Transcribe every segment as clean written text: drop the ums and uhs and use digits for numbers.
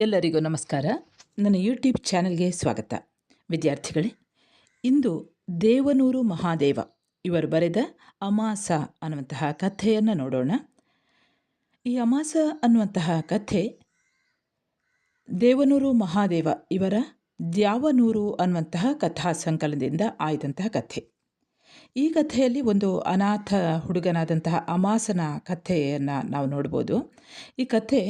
ಎಲ್ಲರಿಗೂ ನಮಸ್ಕಾರ. ನನ್ನ ಯೂಟ್ಯೂಬ್ ಚಾನೆಲ್ಗೆ ಸ್ವಾಗತ. ವಿದ್ಯಾರ್ಥಿಗಳೇ, ಇಂದು ದೇವನೂರು ಮಹಾದೇವ ಇವರು ಬರೆದ ಅಮಾಸ ಅನ್ನುವಂತಹ ಕಥೆಯನ್ನು ನೋಡೋಣ. ಈ ಅಮಾಸ ಅನ್ನುವಂತಹ ಕಥೆ ದೇವನೂರು ಮಹಾದೇವ ಇವರ ದ್ಯಾವನೂರು ಅನ್ನುವಂತಹ ಕಥಾ ಸಂಕಲನದಿಂದ ಆಯ್ದಂತಹ ಕಥೆ. ಈ ಕಥೆಯಲ್ಲಿ ಒಂದು ಅನಾಥ ಹುಡುಗನಾದಂತಹ ಅಮಾಸನ ಕಥೆಯನ್ನು ನಾವು ನೋಡ್ಬೋದು. ಈ ಕಥೆ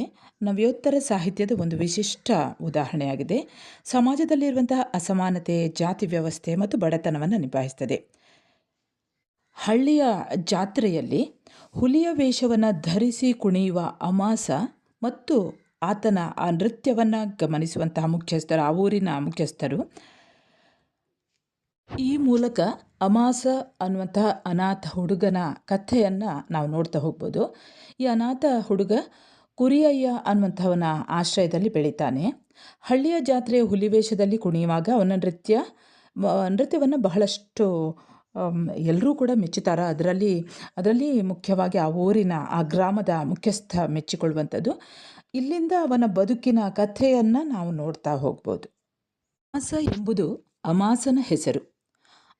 ನವ್ಯೋತ್ತರ ಸಾಹಿತ್ಯದ ಒಂದು ವಿಶಿಷ್ಟ ಉದಾಹರಣೆಯಾಗಿದೆ. ಸಮಾಜದಲ್ಲಿರುವಂತಹ ಅಸಮಾನತೆ, ಜಾತಿ ವ್ಯವಸ್ಥೆ ಮತ್ತು ಬಡತನವನ್ನು ನಿಭಾಯಿಸ್ತದೆ. ಹಳ್ಳಿಯ ಜಾತ್ರೆಯಲ್ಲಿ ಹುಲಿಯ ವೇಷವನ್ನು ಧರಿಸಿ ಕುಣಿಯುವ ಅಮಾಸ ಮತ್ತು ಆತನ ಆ ನೃತ್ಯವನ್ನು ಗಮನಿಸುವಂತಹ ಮುಖ್ಯಸ್ಥರು, ಆ ಊರಿನ ಮುಖ್ಯಸ್ಥರು, ಈ ಮೂಲಕ ಅಮಾಸ ಅನ್ನುವಂತಹ ಅನಾಥ ಹುಡುಗನ ಕಥೆಯನ್ನು ನಾವು ನೋಡ್ತಾ ಹೋಗ್ಬೋದು. ಈ ಅನಾಥ ಹುಡುಗ ಕುರಿಯಯ್ಯ ಅನ್ನುವಂಥವನ ಆಶ್ರಯದಲ್ಲಿ ಬೆಳೀತಾನೆ. ಹಳ್ಳಿಯ ಜಾತ್ರೆಯ ಹುಲಿವೇಷದಲ್ಲಿ ಕುಣಿಯುವಾಗ ಅವನ ನೃತ್ಯವನ್ನು ಬಹಳಷ್ಟು ಎಲ್ಲರೂ ಕೂಡ ಮೆಚ್ಚುತ್ತಾರೆ. ಅದರಲ್ಲಿ ಮುಖ್ಯವಾಗಿ ಆ ಊರಿನ, ಆ ಗ್ರಾಮದ ಮುಖ್ಯಸ್ಥ ಮೆಚ್ಚಿಕೊಳ್ಳುವಂಥದ್ದು. ಇಲ್ಲಿಂದ ಅವನ ಬದುಕಿನ ಕಥೆಯನ್ನು ನಾವು ನೋಡ್ತಾ ಹೋಗ್ಬೋದು. ಅಮಾಸ ಎಂಬುದು ಅಮಾಸನ ಹೆಸರು.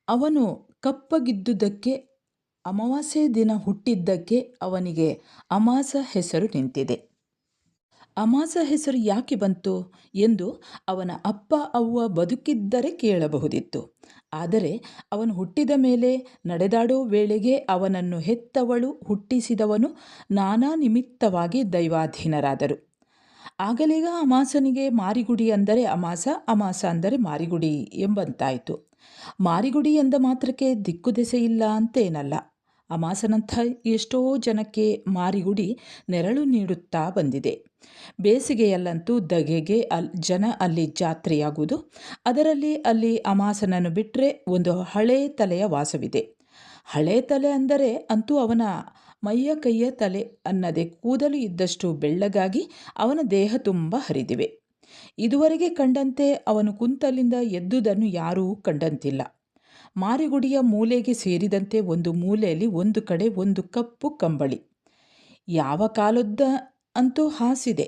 ಅವನು ಕಪ್ಪಗಿದ್ದುದಕ್ಕೆ, ಅಮಾವಾಸ್ಯೆ ದಿನ ಹುಟ್ಟಿದ್ದಕ್ಕೆ ಅವನಿಗೆ ಅಮಾಸ ಹೆಸರು ನಿಂತಿದೆ. ಅಮಾಸ ಹೆಸರು ಯಾಕೆ ಬಂತು ಎಂದು ಅವನ ಅಪ್ಪ ಅವ್ವ ಬದುಕಿದ್ದರೆ ಕೇಳಬಹುದಿತ್ತು. ಆದರೆ ಅವನು ಹುಟ್ಟಿದ ಮೇಲೆ ನಡೆದಾಡೋ ವೇಳೆಗೆ ಅವನನ್ನು ಹೆತ್ತವಳು, ಹುಟ್ಟಿಸಿದವನು ನಾನಾ ನಿಮಿತ್ತವಾಗಿ ದೈವಾಧೀನರಾದರು. ಆಗಲೀಗ ಅಮಾಸನಿಗೆ ಮಾರಿಗುಡಿ ಅಂದರೆ ಅಮಾಸ, ಅಮಾಸ ಅಂದರೆ ಮಾರಿಗುಡಿ ಎಂಬಂತಾಯಿತು. ಮಾರಿಗುಡಿ ಎಂದ ಮಾತ್ರಕ್ಕೆ ದಿಕ್ಕುದೆಸೆ ಇಲ್ಲ ಅಂತೇನಲ್ಲ. ಅಮಾಸನಂಥ ಎಷ್ಟೋ ಜನಕ್ಕೆ ಮಾರಿಗುಡಿ ನೆರಳು ನೀಡುತ್ತಾ ಬಂದಿದೆ. ಬೇಸಿಗೆಯಲ್ಲಂತೂ ಧಗೆಗೆ ಜನ ಅಲ್ಲಿ ಜಾತ್ರೆಯಾಗುವುದು. ಅದರಲ್ಲಿ ಅಲ್ಲಿ ಅಮಾಸನನ್ನು ಬಿಟ್ಟರೆ ಒಂದು ಹಳೆ ತಲೆಯ ವಾಸವಿದೆ. ಹಳೆ ತಲೆ ಅಂದರೆ ಅಂತೂ ಅವನ ಮೈಯ ಕೈಯ ತಲೆ ಅನ್ನದೆ ಕೂದಲು ಇದ್ದಷ್ಟು ಬೆಳ್ಳಗಾಗಿ ಅವನ ದೇಹ ತುಂಬ ಹರಿದಿವೆ. ಇದುವರೆಗೆ ಕಂಡಂತೆ ಅವನು ಕುಂತಲಿಂದ ಎದ್ದುದನ್ನು ಯಾರೂ ಕಂಡಂತಿಲ್ಲ. ಮಾರಿಗುಡಿಯ ಮೂಲೆಗೆ ಸೇರಿದಂತೆ ಒಂದು ಮೂಲೆಯಲ್ಲಿ ಒಂದು ಕಡೆ ಒಂದು ಕಪ್ಪು ಕಂಬಳಿ, ಯಾವ ಕಾಲದ್ದ ಅಂತೂ ಹಾಸಿದೆ.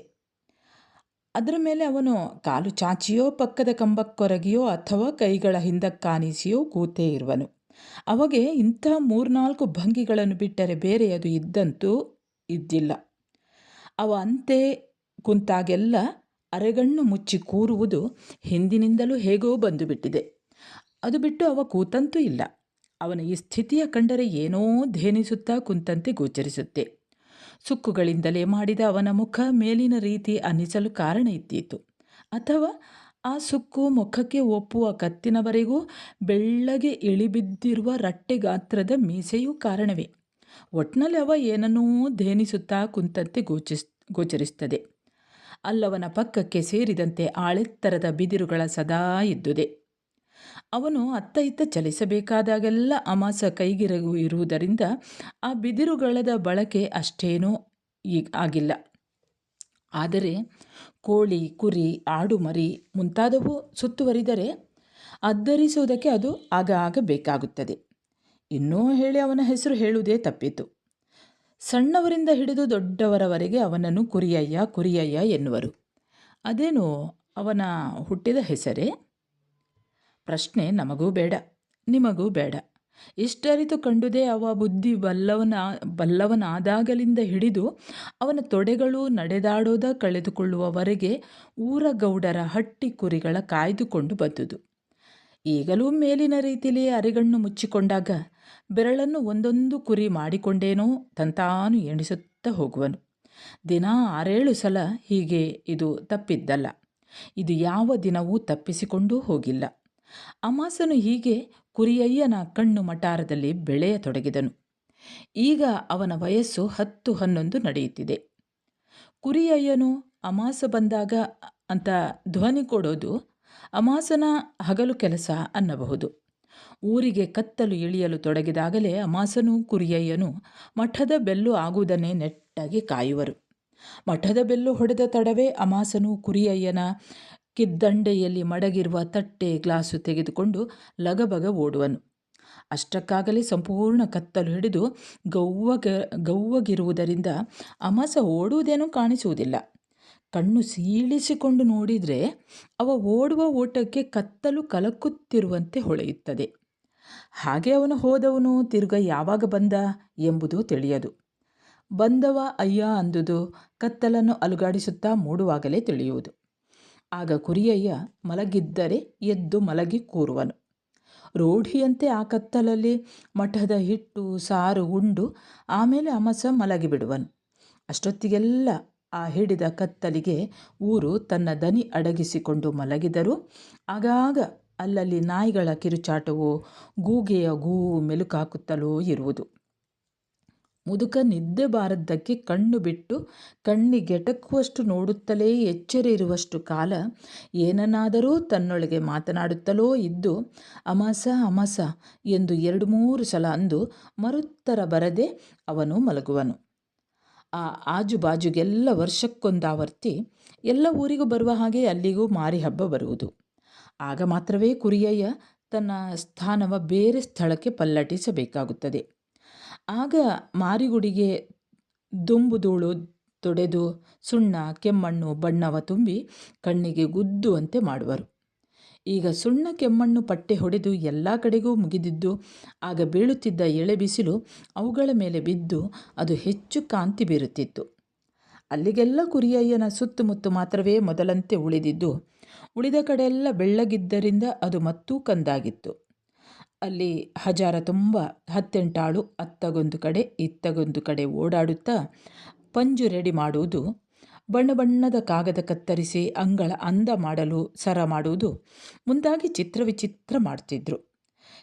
ಅದರ ಮೇಲೆ ಅವನು ಕಾಲು ಚಾಚಿಯೋ, ಪಕ್ಕದ ಕಂಬಕ್ಕೊರಗಿಯೋ ಅಥವಾ ಕೈಗಳ ಹಿಂದಕ್ಕಾನಿಸಿಯೋ ಕೂತೇ ಇರುವನು. ಅವಾಗೆ ಇಂಥ 3-4 ಭಂಗಿಗಳನ್ನು ಬಿಟ್ಟರೆ ಬೇರೆಯದು ಇದ್ದಂತೂ ಇದ್ದಿಲ್ಲ. ಅವ ಅಂತೆ ಕುಂತಾಗೆಲ್ಲ ಅರೆಗಣ್ಣು ಮುಚ್ಚಿ ಕೂರುವುದು ಹಿಂದಿನಿಂದಲೂ ಹೇಗೋ ಬಂದು ಬಿಟ್ಟಿದೆ. ಅದು ಬಿಟ್ಟು ಅವ ಕೂತಂತೂ ಇಲ್ಲ. ಅವನ ಈ ಸ್ಥಿತಿಯ ಕಂಡರೆ ಏನೋ ಧೇನಿಸುತ್ತಾ ಕುಂತಂತೆ ಗೋಚರಿಸುತ್ತೆ. ಸುಕ್ಕುಗಳಿಂದಲೇ ಮಾಡಿದ ಅವನ ಮುಖ ಮೇಲಿನ ರೀತಿ ಅನ್ನಿಸಲು ಕಾರಣ ಇದ್ದೀತು. ಅಥವಾ ಆ ಸುಕ್ಕು ಮುಖಕ್ಕೆ ಒಪ್ಪುವ ಕತ್ತಿನವರೆಗೂ ಬೆಳ್ಳಗೆ ಇಳಿಬಿದ್ದಿರುವ ರಟ್ಟೆ ಗಾತ್ರದ ಮೀಸೆಯೂ ಕಾರಣವೇ. ಒಟ್ನಲ್ಲಿ ಅವ ಏನನ್ನೂ ಧೇನಿಸುತ್ತಾ ಕುಂತಂತೆ ಗೋಚರಿಸುತ್ತದೆ. ಅಲ್ಲವನ ಪಕ್ಕಕ್ಕೆ ಸೇರಿದಂತೆ ಆಳೆತ್ತರದ ಬಿದಿರುಗಳ ಸದಾ ಇದ್ದುದೆ. ಅವನು ಅತ್ತ ಇತ್ತ ಚಲಿಸಬೇಕಾದಾಗೆಲ್ಲ ಅಮಾಸ ಕೈಗಿರಗು ಇರುವುದರಿಂದ ಆ ಬಿದಿರುಗಳದ ಬಳಕೆ ಅಷ್ಟೇನೂ ಆಗಿಲ್ಲ. ಆದರೆ ಕೋಳಿ, ಕುರಿ, ಆಡು ಮರಿ ಮುಂತಾದವು ಸುತ್ತುವರಿದರೆ ಅದ್ದರಿಸುವುದಕ್ಕೆ ಅದು ಆಗಾಗ ಬೇಕಾಗುತ್ತದೆ. ಇನ್ನೂ ಹೇಳಿ ಅವನ ಹೆಸರು ಹೇಳುವುದೇ ತಪ್ಪಿತು. ಸಣ್ಣವರಿಂದ ಹಿಡಿದು ದೊಡ್ಡವರವರೆಗೆ ಅವನನ್ನು ಕುರಿಯಯ್ಯ ಕುರಿಯಯ್ಯ ಎನ್ನುವರು. ಅದೇನು ಅವನ ಹುಟ್ಟಿದ ಹೆಸರೇ? ಪ್ರಶ್ನೆ ನಮಗೂ ಬೇಡ, ನಿಮಗೂ ಬೇಡ. ಇಷ್ಟರಿತು ಕಂಡುದೇ ಅವ ಬುದ್ಧಿ ಬಲ್ಲವನಾದಾಗಲಿಂದ ಹಿಡಿದು ಅವನ ತೊಡೆಗಳು ನಡೆದಾಡೋದ ಕಳೆದುಕೊಳ್ಳುವವರೆಗೆ ಊರ ಗೌಡರ ಹಟ್ಟಿ ಕುರಿಗಳ ಕಾಯ್ದುಕೊಂಡು ಬಂದುದು. ಈಗಲೂ ಮೇಲಿನ ರೀತಿಯಲ್ಲಿ ಅರೆಗಣ್ಣು ಮುಚ್ಚಿಕೊಂಡಾಗ ಬೆರಳನ್ನು ಒಂದೊಂದು ಕುರಿ ಮಾಡಿಕೊಂಡೇನೋ ತಂತಾನು ಎಣಿಸುತ್ತಾ ಹೋಗುವನು. ದಿನ 6-7 ಸಲ ಹೀಗೆ ಇದು ತಪ್ಪಿದ್ದಲ್ಲ. ಇದು ಯಾವ ದಿನವೂ ತಪ್ಪಿಸಿಕೊಂಡೂ ಹೋಗಿಲ್ಲ. ಅಮಾಸನು ಹೀಗೆ ಕುರಿಯಯ್ಯನ ಕಣ್ಣು ಮಟಾರದಲ್ಲಿ ಬೆಳೆಯತೊಡಗಿದನು. ಈಗ ಅವನ ವಯಸ್ಸು 10-11 ನಡೆಯುತ್ತಿದೆ. ಕುರಿಯಯ್ಯನು ಅಮಾಸ ಬಂದಾಗ ಅಂತ ಧ್ವನಿ ಕೊಡೋದು ಅಮಾಸನ ಹಗಲು ಕೆಲಸ ಅನ್ನಬಹುದು. ಊರಿಗೆ ಕತ್ತಲು ಇಳಿಯಲು ತೊಡಗಿದಾಗಲೇ ಅಮಾಸನು ಕುರಿಯಯ್ಯನು ಮಠದ ಬೆಲ್ಲು ಆಗುವುದನ್ನೇ ನೆಟ್ಟಾಗಿ ಕಾಯುವರು. ಮಠದ ಬೆಲ್ಲು ಹೊಡೆದ ತಡವೇ ಅಮಾಸನು ಕುರಿಯಯ್ಯನ ಕಿದ್ದಂಡೆಯಲ್ಲಿ ಮಡಗಿರುವ ತಟ್ಟೆ ಗ್ಲಾಸು ತೆಗೆದುಕೊಂಡು ಲಗಬಗ ಓಡುವನು. ಅಷ್ಟಕ್ಕಾಗಲೇ ಸಂಪೂರ್ಣ ಕತ್ತಲು ಹಿಡಿದು ಗವ್ವಗಿರುವುದರಿಂದ ಅಮಾಸ ಓಡುವುದೇನೂ ಕಾಣಿಸುವುದಿಲ್ಲ. ಕಣ್ಣು ಸೀಳಿಸಿಕೊಂಡು ನೋಡಿದರೆ ಅವ ಓಡುವ ಓಟಕ್ಕೆ ಕತ್ತಲು ಕಲಕುತ್ತಿರುವಂತೆ ಹೊಳೆಯುತ್ತದೆ. ಹಾಗೆ ಅವನು ಹೋದವನು ತಿರುಗ ಯಾವಾಗ ಬಂದ ಎಂಬುದು ತಿಳಿಯದು. ಬಂದವ ಅಯ್ಯ ಅಂದುದು ಕತ್ತಲನ್ನು ಅಲುಗಾಡಿಸುತ್ತಾ ಮೂಡುವಾಗಲೇ ತಿಳಿಯುವುದು. ಆಗ ಕುರಿಯಯ್ಯ ಮಲಗಿದ್ದರೆ ಎದ್ದು ಮಲಗಿ ಕೂರುವನು. ರೂಢಿಯಂತೆ ಆ ಕತ್ತಲಲ್ಲಿ ಮಠದ ಹಿಟ್ಟು ಸಾರು ಉಂಡು ಆಮೇಲೆ ಅಮಸ ಮಲಗಿಬಿಡುವನು. ಅಷ್ಟೊತ್ತಿಗೆಲ್ಲ ಆ ಹಿಡಿದ ಕತ್ತಲಿಗೆ ಊರು ತನ್ನ ದನಿ ಅಡಗಿಸಿಕೊಂಡು ಮಲಗಿದರೂ ಆಗಾಗ ಅಲ್ಲಲ್ಲಿ ನಾಯಿಗಳ ಕಿರುಚಾಟವೋ ಗೂಗೆಯ ಗೂ ಮೆಲುಕಾಕುತ್ತಲೋ ಇರುವುದು. ಮುದುಕ ನಿದ್ದೆ ಬಾರದ್ದಕ್ಕೆ ಕಣ್ಣು ಬಿಟ್ಟು ಕಣ್ಣಿಗೆಟಕುವಷ್ಟು ನೋಡುತ್ತಲೇ ಎಚ್ಚರ ಇರುವಷ್ಟು ಕಾಲ ಏನನ್ನಾದರೂ ತನ್ನೊಳಗೆ ಮಾತನಾಡುತ್ತಲೋ ಇದ್ದು ಅಮಸ ಅಮಸ ಎಂದು 2-3 ಸಲ ಅಂದು ಮರುತ್ತರ ಬರದೆ ಅವನು ಮಲಗುವನು. ಆ ಆಜುಬಾಜುಗೆಲ್ಲ ವರ್ಷಕ್ಕೊಂದಾವರ್ತಿ ಎಲ್ಲ ಊರಿಗೂ ಬರುವ ಹಾಗೆ ಅಲ್ಲಿಗೂ ಮಾರಿ ಹಬ್ಬ ಬರುವುದು. ಆಗ ಮಾತ್ರವೇ ಕುರಿಯಯ್ಯ ತನ್ನ ಸ್ಥಾನವ ಬೇರೆ ಸ್ಥಳಕ್ಕೆ ಪಲ್ಲಟಿಸಬೇಕಾಗುತ್ತದೆ. ಆಗ ಮಾರಿಗುಡಿಗೆ ದುಂಬುಧೂಳು ತೊಡೆದು ಸುಣ್ಣ ಕೆಮ್ಮಣ್ಣು ಬಣ್ಣವ ತುಂಬಿ ಕಣ್ಣಿಗೆ ಗುದ್ದುವಂತೆ ಮಾಡುವರು. ಈಗ ಸುಣ್ಣ ಕೆಮ್ಮಣ್ಣು ಪಟ್ಟೆ ಹೊಡೆದು ಎಲ್ಲ ಕಡೆಗೂ ಮುಗಿದಿದ್ದು ಆಗ ಬೀಳುತ್ತಿದ್ದ ಎಳೆ ಬಿಸಿಲು ಅವುಗಳ ಮೇಲೆ ಬಿದ್ದು ಅದು ಹೆಚ್ಚು ಕಾಂತಿ ಬೀರುತ್ತಿತ್ತು. ಅಲ್ಲಿಗೆಲ್ಲ ಕುರಿಯಯ್ಯನ ಸುತ್ತಮುತ್ತ ಮಾತ್ರವೇ ಮೊದಲಂತೆ ಉಳಿದಿದ್ದು, ಉಳಿದ ಕಡೆಯೆಲ್ಲ ಬೆಳ್ಳಗಿದ್ದರಿಂದ ಅದು ಮತ್ತೂ ಕಂದಾಗಿತ್ತು. ಅಲ್ಲಿ ಹಜಾರ ತುಂಬ 10-8 ಆಳು ಅತ್ತಗೊಂದು ಕಡೆ ಇತ್ತಗೊಂದು ಕಡೆ ಓಡಾಡುತ್ತಾ ಪಂಜು ರೆಡಿ ಮಾಡುವುದು, ಬಣ್ಣ ಬಣ್ಣದ ಕಾಗದ ಕತ್ತರಿಸಿ ಅಂಗಳ ಅಂದ ಮಾಡಲು ಸರ ಮಾಡುವುದು ಮುಂದಾಗಿ ಚಿತ್ರವಿಚಿತ್ರ ಮಾಡ್ತಿದ್ರು.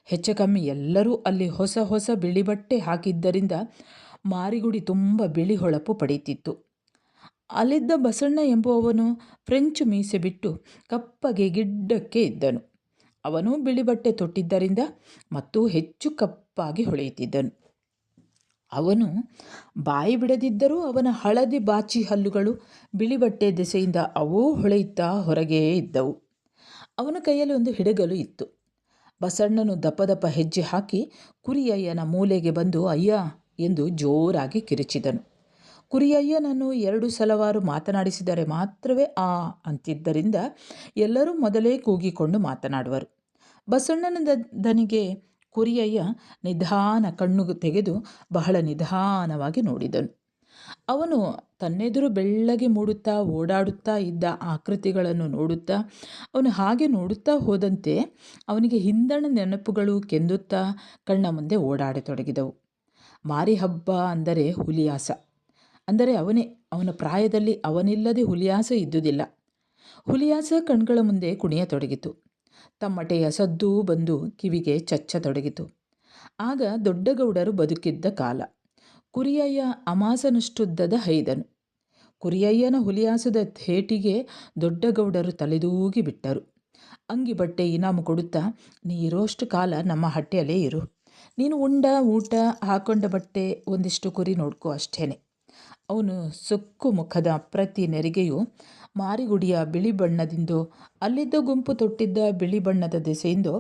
ಹೆಚ್ಚು ಕಮ್ಮಿ ಎಲ್ಲರೂ ಅಲ್ಲಿ ಹೊಸ ಹೊಸ ಬಿಳಿ ಬಟ್ಟೆ ಹಾಕಿದ್ದರಿಂದ ಮಾರಿಗುಡಿ ತುಂಬ ಬಿಳಿ ಹೊಳಪು ಪಡೀತಿತ್ತು. ಅಲ್ಲಿದ್ದ ಬಸಣ್ಣ ಎಂಬುವವನು ಫ್ರೆಂಚು ಮೀಸೆ ಬಿಟ್ಟು ಕಪ್ಪಗೆ ಗಿಡ್ಡಕ್ಕೆ ಇದ್ದನು. ಅವನು ಬಿಳಿ ಬಟ್ಟೆ ತೊಟ್ಟಿದ್ದರಿಂದ ಮತ್ತೂ ಹೆಚ್ಚು ಕಪ್ಪಾಗಿ ಹೊಳೆಯುತ್ತಿದ್ದನು. ಅವನು ಬಾಯಿ ಬಿಡದಿದ್ದರೂ ಅವನ ಹಳದಿ ಬಾಚಿ ಹಲ್ಲುಗಳು ಬಿಳಿ ಬಟ್ಟೆ ದೆಸೆಯಿಂದ ಅವೂ ಹೊಳೆಯುತ್ತಾ ಹೊರಗೇ ಇದ್ದವು. ಅವನ ಕೈಯಲ್ಲಿ ಒಂದು ಹಿಡಗಲು ಇತ್ತು. ಬಸಣ್ಣನು ದಪ ದಪ ಹೆಜ್ಜೆ ಹಾಕಿ ಕುರಿಯಯ್ಯನ ಮೂಲೆಗೆ ಬಂದು ಅಯ್ಯ ಎಂದು ಜೋರಾಗಿ ಕಿರಿಚಿದನು. ಕುರಿಯಯ್ಯನನ್ನು 2 ಸಲವಾರು ಮಾತನಾಡಿಸಿದರೆ ಮಾತ್ರವೇ ಆ ಅಂತಿದ್ದರಿಂದ ಎಲ್ಲರೂ ಮೊದಲೇ ಕೂಗಿಕೊಂಡು ಮಾತನಾಡುವರು. ಬಸಣ್ಣನ ದನಿಗೆ ಕುರಿಯಯ್ಯ ನಿಧಾನ ಕಣ್ಣು ತೆಗೆದು ಬಹಳ ನಿಧಾನವಾಗಿ ನೋಡಿದನು. ಅವನು ತನ್ನೆದುರು ಬೆಳ್ಳಗೆ ಮೂಡುತ್ತಾ ಓಡಾಡುತ್ತಾ ಇದ್ದ ಆಕೃತಿಗಳನ್ನು ನೋಡುತ್ತಾ ಅವನು ಹಾಗೆ ನೋಡುತ್ತಾ ಹೋದಂತೆ ಅವನಿಗೆ ಹಿಂದಣ ನೆನಪುಗಳು ಕೆಂದುತ್ತಾ ಕಣ್ಣ ಮುಂದೆ ಓಡಾಡತೊಡಗಿದವು. ಮಾರಿ ಹಬ್ಬ ಅಂದರೆ ಹುಲಿಯಾಸ ಅಂದರೆ ಅವನೇ. ಅವನ ಪ್ರಾಯದಲ್ಲಿ ಅವನಿಲ್ಲದೆ ಹುಲಿಯಾಸ ಇದ್ದುದಿಲ್ಲ. ಹುಲಿಯಾಸ ಕಣ್ಗಳ ಮುಂದೆ ಕುಣಿಯತೊಡಗಿತು. ತಮ್ಮಟೆಯ ಸದ್ದೂ ಬಂದು ಕಿವಿಗೆ ಚಚ್ಚತೊಡಗಿತು. ಆಗ ದೊಡ್ಡಗೌಡರು ಬದುಕಿದ್ದ ಕಾಲ. ಕುರಿಯಯ್ಯ ಅಮಾಸನಷ್ಟುದ್ದದ ಹೈದನು. ಕುರಿಯಯ್ಯನ ಹುಲಿಯಾಸದ ಥೇಟಿಗೆ ದೊಡ್ಡಗೌಡರು ತಲೆದೂಗಿ ಬಿಟ್ಟರು. ಅಂಗಿ ಬಟ್ಟೆ ಇನಾಮು ಕೊಡುತ್ತಾ, ನೀ ಇರೋಷ್ಟು ಕಾಲ ನಮ್ಮ ಹಟ್ಟೆಯಲ್ಲೇ ಇರು. ನೀನು ಉಂಡ ಊಟ ಹಾಕೊಂಡ ಬಟ್ಟೆ ಒಂದಿಷ್ಟು ಕುರಿ ನೋಡ್ಕೋ ಅಷ್ಟೇನೆ. ಅವನು ಸೊಕ್ಕು ಮುಖದ ಪ್ರತಿ ನೆರಿಗೆಯು ಮಾರಿಗುಡಿಯ ಬಿಳಿ ಬಣ್ಣದಿಂದೋ ಅಲ್ಲಿದ್ದ ಗುಂಪು ತೊಟ್ಟಿದ್ದ ಬಿಳಿ ಬಣ್ಣದ ದೆಸೆಯಿಂದೋ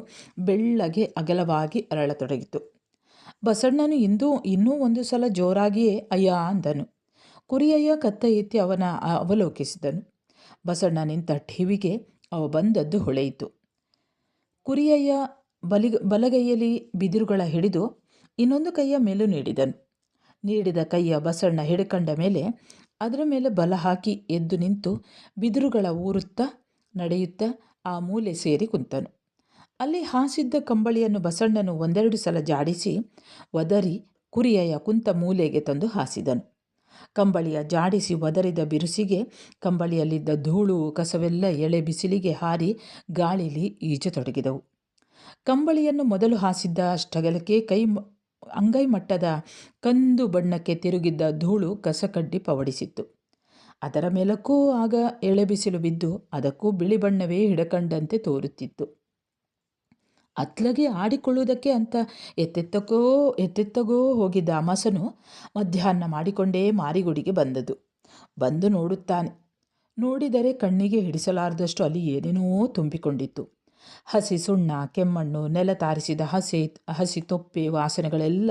ಬೆಳ್ಳಗೆ ಅಗಲವಾಗಿ ಅರಳತೊಡಗಿತು. ಬಸಣ್ಣನು ಇನ್ನೂ 1 ಸಲ ಜೋರಾಗಿಯೇ ಅಯ್ಯ ಅಂದನು. ಕುರಿಯಯ್ಯ ಕತ್ತ ಎತ್ತಿ ಅವನ ಅವಲೋಕಿಸಿದನು. ಬಸಣ್ಣ ನಿಂತ ಠಿವಿಗೆ ಅವ ಬಂದದ್ದು ಹೊಳೆಯಿತು. ಕುರಿಯಯ್ಯ ಬಲಗೈಯಲ್ಲಿ ಬಿದಿರುಗಳ ಹಿಡಿದು ಇನ್ನೊಂದು ಕೈಯ ಮೇಲೂ ನೀಡಿದನು. ನೀಡಿದ ಕೈಯ ಬಸಣ್ಣ ಹಿಡ್ಕಂಡ ಮೇಲೆ ಅದರ ಮೇಲೆ ಬಲ ಹಾಕಿ ಎದ್ದು ನಿಂತು ಬಿದಿರುಗಳ ಊರುತ್ತಾ ನಡೆಯುತ್ತಾ ಆ ಮೂಲೆ ಸೇರಿ ಕುಂತನು. ಅಲ್ಲಿ ಹಾಸಿದ್ದ ಕಂಬಳಿಯನ್ನು ಬಸಣ್ಣನು 1-2 ಸಲ ಜಾಡಿಸಿ ಒದರಿ ಕುರಿಯಯ್ಯ ಕುಂತ ಮೂಲೆಗೆ ತಂದು ಹಾಸಿದನು. ಕಂಬಳಿಯ ಜಾಡಿಸಿ ಒದರಿದ ಬಿರುಸಿಗೆ ಕಂಬಳಿಯಲ್ಲಿದ್ದ ಧೂಳು ಕಸವೆಲ್ಲ ಎಳೆ ಬಿಸಿಲಿಗೆ ಹಾರಿ ಗಾಳಿಲಿ ಈಜತೊಡಗಿದವು. ಕಂಬಳಿಯನ್ನು ಮೊದಲು ಹಾಸಿದ್ದ ಅಷ್ಟಗಲಕ್ಕೆ ಅಂಗೈ ಮಟ್ಟದ ಕಂದು ಬಣ್ಣಕ್ಕೆ ತಿರುಗಿದ್ದ ಧೂಳು ಕಸಕಡ್ಡಿ ಪವಡಿಸಿತ್ತು. ಅದರ ಮೇಲಕ್ಕೂ ಆಗ ಎಳೆ ಬಿಸಿಲು ಬಿದ್ದು ಅದಕ್ಕೂ ಬಿಳಿ ಬಣ್ಣವೇ ಹಿಡಕಂಡಂತೆ ತೋರುತ್ತಿತ್ತು. ಅತ್ಲಗೆ ಆಡಿಕೊಳ್ಳುವುದಕ್ಕೆ ಅಂತ ಎತ್ತೆತ್ತಗೋ ಹೋಗಿದ್ದ ಅಮಸನು ಮಧ್ಯಾಹ್ನ ಮಾಡಿಕೊಂಡೇ ಮಾರಿಗುಡಿಗೆ ಬಂದು ನೋಡುತ್ತಾನೆ. ನೋಡಿದರೆ ಕಣ್ಣಿಗೆ ಹಿಡಿಸಲಾರದಷ್ಟು ಅಲ್ಲಿ ಏನೇನೋ ತುಂಬಿಕೊಂಡಿತ್ತು. ಹಸಿ ಸುಣ್ಣ, ಕೆಮ್ಮಣ್ಣು, ನೆಲ ತಾರಿಸಿದ ಹಸಿ ತೊಪ್ಪೆ ವಾಸನೆಗಳೆಲ್ಲ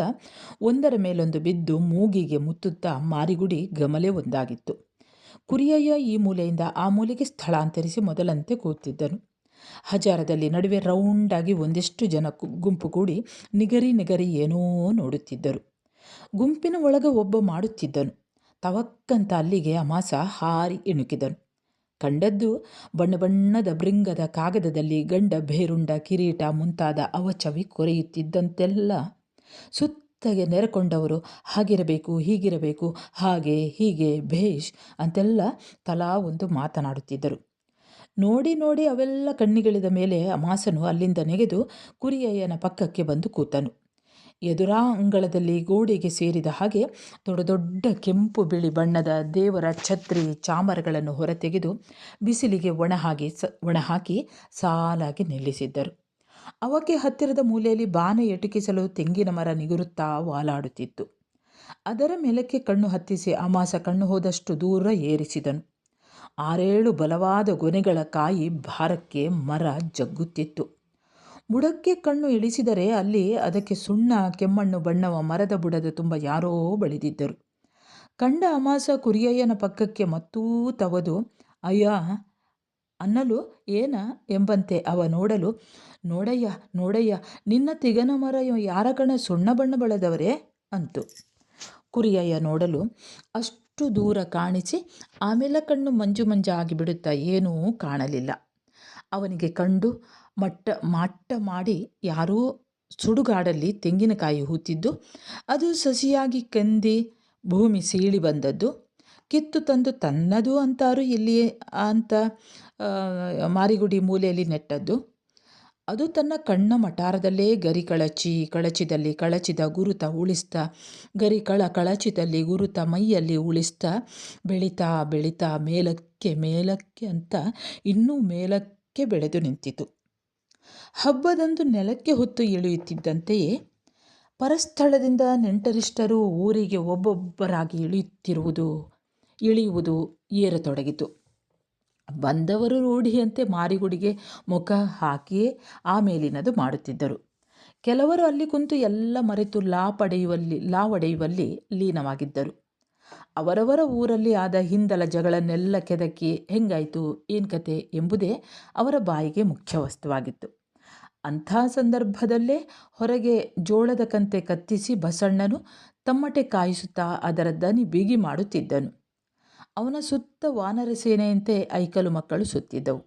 ಒಂದರ ಮೇಲೊಂದು ಬಿದ್ದು ಮೂಗಿಗೆ ಮುತ್ತುತ್ತಾ ಮಾರಿಗುಡಿ ಗಮಲೆ ಒಂದಾಗಿತ್ತು. ಕುರಿಯಯ್ಯ ಈ ಮೂಲೆಯಿಂದ ಆ ಮೂಲೆಗೆ ಸ್ಥಳಾಂತರಿಸಿ ಮೊದಲಂತೆ ಕೂತಿದ್ದನು. ಹಜಾರದಲ್ಲಿ ನಡುವೆ ರೌಂಡಾಗಿ ಒಂದಿಷ್ಟು ಜನ ಗುಂಪು ಕೂಡಿ ನಿಗರಿ ನಿಗರಿ ಏನೋ ನೋಡುತ್ತಿದ್ದರು. ಗುಂಪಿನ ಒಳಗ ಒಬ್ಬ ಮಾಡುತ್ತಿದ್ದನು. ತವಕ್ಕಂತ ಅಲ್ಲಿಗೆ ಅಮಾಸ ಹಾರಿ ಇಣುಕಿದನು. ಕಂಡದ್ದು ಬಣ್ಣ ಬಣ್ಣದ ಭೃಂಗದ ಕಾಗದದಲ್ಲಿ ಗಂಡ ಭೇರುಂಡ ಕಿರೀಟ ಮುಂತಾದ ಅವಚವಿ ಕೊರೆಯುತ್ತಿದ್ದಂತೆಲ್ಲ ಸುತ್ತಗೆ ನೆರೆಕೊಂಡವರು ಹಾಗಿರಬೇಕು ಹೀಗಿರಬೇಕು ಹಾಗೆ ಹೀಗೆ ಭೇಷ್ ಅಂತೆಲ್ಲ ತಲಾ ಒಂದು ಮಾತನಾಡುತ್ತಿದ್ದರು. ನೋಡಿ ನೋಡಿ ಅವೆಲ್ಲ ಕಣ್ಣಿಗಳಿದ ಮೇಲೆ ಅಮಾಸನು ಅಲ್ಲಿಂದ ನೆಗೆದು ಕುರಿಯಯ್ಯನ ಪಕ್ಕಕ್ಕೆ ಬಂದು ಕೂತನು. ಎದುರಾಂಗಳದಲ್ಲಿ ಗೋಡೆಗೆ ಸೇರಿದ ಹಾಗೆ ದೊಡ್ಡ ದೊಡ್ಡ ಕೆಂಪು ಬಿಳಿ ಬಣ್ಣದ ದೇವರ ಛತ್ರಿ ಚಾಮರಗಳನ್ನು ಹೊರತೆಗೆದು ಬಿಸಿಲಿಗೆ ಒಣಹಾಕಿ ಸಾಲಾಗಿ ನಿಲ್ಲಿಸಿದ್ದರು. ಅವಕ್ಕೆ ಹತ್ತಿರದ ಮೂಲೆಯಲ್ಲಿ ಬಾನೆ ಎಟುಕಿಸಲು ತೆಂಗಿನ ಮರ ನಿಗುರುತ್ತಾ ವಾಲಾಡುತ್ತಿತ್ತು. ಅದರ ಮೇಲಕ್ಕೆ ಕಣ್ಣು ಹತ್ತಿಸಿ ಅಮಾಸ ಕಣ್ಣು ಹೋದಷ್ಟು ದೂರ ಏರಿಸಿದನು. 6-7 ಬಲವಾದ ಗೊನೆಗಳ ಕಾಯಿ ಭಾರಕ್ಕೆ ಮರ ಜಗ್ಗುತ್ತಿತ್ತು. ಬುಡಕ್ಕೆ ಕಣ್ಣು ಇಳಿಸಿದರೆ ಅಲ್ಲಿ ಅದಕ್ಕೆ ಸುಣ್ಣ ಕೆಮ್ಮಣ್ಣು ಬಣ್ಣವ ಮರದ ಬುಡದ ತುಂಬ ಯಾರೋ ಬಳಿದಿದ್ದರು. ಕಂಡ ಅಮಾಸ ಕುರಿಯಯ್ಯನ ಪಕ್ಕಕ್ಕೆ ಮತ್ತೂ ತವದು ಅಯ್ಯ ಅನ್ನಲು ಏನ ಎಂಬಂತೆ ಅವ ನೋಡಲು, ನೋಡಯ್ಯ ನೋಡಯ್ಯ ನಿನ್ನ ತಿಗನ ಮರ ಯಾರ ಕಣ ಸುಣ್ಣ ಬಣ್ಣ ಬಳದವರೇ ಅಂತು. ಕುರಿಯಯ್ಯ ನೋಡಲು ಅಷ್ಟು ದೂರ ಕಾಣಿಸಿ ಆಮೇಲೆ ಕಣ್ಣು ಮಂಜು ಮಂಜಾಗಿ ಬಿಡುತ್ತಾ ಏನೂ ಕಾಣಲಿಲ್ಲ. ಅವನಿಗೆ ಕಂಡು ಮಟ್ಟ ಮಾಡಿ ಯಾರೋ ಸುಡುಗಾಡಲ್ಲಿ ತೆಂಗಿನಕಾಯಿ ಹೂತಿದ್ದು, ಅದು ಸಸಿಯಾಗಿ ಕಂದಿ ಭೂಮಿ ಸೀಳಿ ಬಂದದ್ದು, ಕಿತ್ತು ತಂದು ತನ್ನದು ಅಂತಾರು ಇಲ್ಲಿಯೇ ಅಂತ ಮಾರಿಗುಡಿ ಮೂಲೆಯಲ್ಲಿ ನೆಟ್ಟದ್ದು. ಅದು ತನ್ನ ಕಣ್ಣ ಮಟಾರದಲ್ಲೇ ಗರಿ ಕಳಚಿದಲ್ಲಿ ಕಳಚಿದ ಗುರುತ ಉಳಿಸ್ತಾ ಗರಿ ಕಳಚಿದಲ್ಲಿ ಗುರುತ ಮೈಯಲ್ಲಿ ಉಳಿಸ್ತಾ ಬೆಳೀತಾ ಬೆಳೀತಾ ಮೇಲಕ್ಕೆ ಅಂತ ಇನ್ನೂ ಮೇಲಕ್ಕೆ ಬೆಳೆದು ನಿಂತಿತು. ಹಬ್ಬದಂದು ನೆಲಕ್ಕೆ ಹೊತ್ತು ಇಳಿಯುತ್ತಿದ್ದಂತೆಯೇ ಪರಸ್ಥಳದಿಂದ ನೆಂಟರಿಷ್ಟರು ಊರಿಗೆ ಒಬ್ಬೊಬ್ಬರಾಗಿ ಇಳಿಯುವುದು ಏರತೊಡಗಿತು. ಬಂದವರು ರೂಢಿಯಂತೆ ಮಾರಿಗುಡಿಗೆ ಮುಖ ಹಾಕಿಯೇ ಆಮೇಲಿನದು ಮಾಡುತ್ತಿದ್ದರು. ಕೆಲವರು ಅಲ್ಲಿ ಕುಂತು ಎಲ್ಲ ಮರೆತು ಲಾವಡೆಯುವಲ್ಲಿ ಲೀನವಾಗಿದ್ದರು. ಅವರವರ ಊರಲ್ಲಿ ಆದ ಹಿಂದಲ ಜಗಳನ್ನೆಲ್ಲ ಕೆದಕಿ ಹೆಂಗಾಯಿತು ಏನು ಕತೆ ಎಂಬುದೇ ಅವರ ಬಾಯಿಗೆ ಮುಖ್ಯ ವಸ್ತುವಾಗಿತ್ತು. ಅಂಥ ಸಂದರ್ಭದಲ್ಲೇ ಹೊರಗೆ ಜೋಳದ ಕಂತೆ ಕತ್ತಿಸಿ ಬಸಣ್ಣನು ತಮ್ಮಟೆ ಕಾಯಿಸುತ್ತಾ ಅದರ ದನಿ ಬಿಗಿ ಮಾಡುತ್ತಿದ್ದನು. ಅವನ ಸುತ್ತ ವಾನರ ಸೇನೆಯಂತೆ ಐಕಲು ಮಕ್ಕಳು ಸುತ್ತಿದ್ದವು.